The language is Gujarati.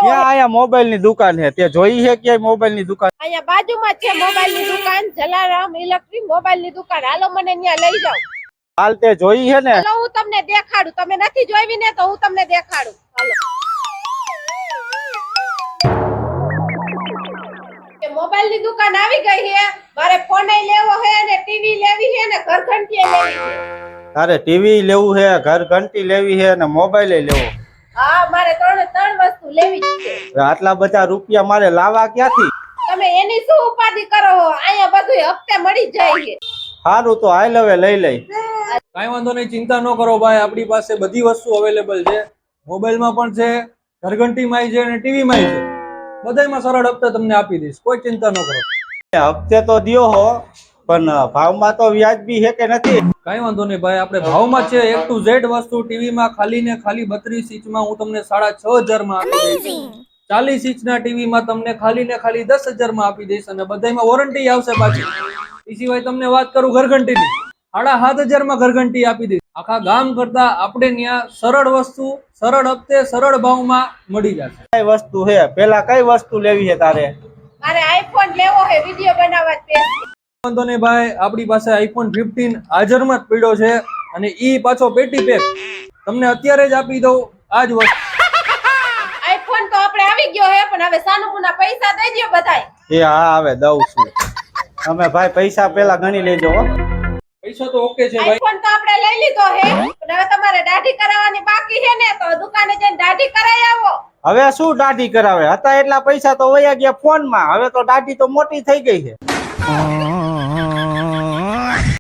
ક્યાં આયા મોબાઈલ ની દુકાન છે તે જોઈ છે ક્યાંય મોબાઈલ ની દુકાન? અહીંયા બાજુમાં જ છે મોબાઈલ ની દુકાન, જલારામ ઇલેક્ટ્રિક મોબાઈલ ની દુકાન. હાલો મને ત્યાં લઈ જાઓ. હાલ તે જોઈ છે ને? હાલો હું તમને દેખાડું. તમે નથી જોઈ ને તો હું તમને દેખાડું. હાલો. મોબાઈલ ની દુકાન આવી ગઈ છે. મારે ફોન લેવો છે ને ટીવી લેવી છે ને ઘરઘંટી લેવી છે. તારે ટીવી લેવું છે, ઘર ઘંટી લેવી છે ને મોબાઈલ લેવો? હા, મારે ત્રણ વસ્તુ લેવી છે. આટલા બધા રૂપિયા મારે લાવવા ક્યાંથી? તમે એની શું ઉપાધિ કરો છો? અહીંયા બધું હપ્તે મળી જાય છે. સારું તો હાલ હવે લઈ લઈ. કાંઈ વાંધો નહીં, ચિંતા ન કરો ભાઈ, આપણી પાસે બધી વસ્તુ અવેલેબલ છે. મોબાઈલમાં પણ છે, ઘરઘંટીમાં છે અને ટીવીમાં છે. બધામાં સરળ હપ્તે તમને આપી દઈશ, કોઈ ચિંતા ન કરો. હપ્તે તો દ્યો હો, પણ ભાવમાં તો વ્યાજબી છે કે નથી? કાંઈ વાંધો નહીં ભાઈ, આપણે ભાવમાં છે A to Z વસ્તુ. ટીવીમાં ખાલી ને ખાલી 32 ઇંચમાં હું તમને 6,500 માં આપી દઈશ. 40 ઇંચના ટીવીમાં તમને ખાલી ને ખાલી 10,000 માં આપી દઈશ અને બધામાં વોરંટી આવશે પાછી. એ સિવાય તમને વાત કરું ઘરઘંટીની, 7,500 માં ઘરઘંટી આપી દઈશ. આખા ગામ કરતા આપણે ત્યાં સરળ વસ્તુ, સરળ હપ્તે, સરળ ભાવમાં મળી જશે. કઈ વસ્તુ છે? પેલા કઈ વસ્તુ લેવી છે તારે? મારે આઈફોન લેવો છે વિડિયો બનાવવા છે. વાંધો નહીં ભાઈ, આપણી પાસે iPhone 15 હાજરમાં જ પડ્યો છે અને ઈ પાછો પેટી પેક તમને અત્યારે જ આપી દઉં. આ જ વસ્તુ આઈફોન તો આપણે આવી ગયો છે, પણ હવે સાનુપુના પૈસા દઈ દો બધાય. એ હા હવે દઉં છું. તમે ભાઈ પૈસા પેલા ગણી લેજો હો. પૈસા તો ઓકે છે ભાઈ. આઈફોન તો આપણે લઈ લીધો છે, પણ હવે તમારે દાઢી કરાવવાની બાકી છે ને, તો દુકાને જઈને દાઢી કરાવી આવો. હવે શું દાઢી કરાવે? હતા એટલા પૈસા તો વયા ગયા ફોન માં. હવે તો દાઢી તો મોટી થઈ ગઈ છે.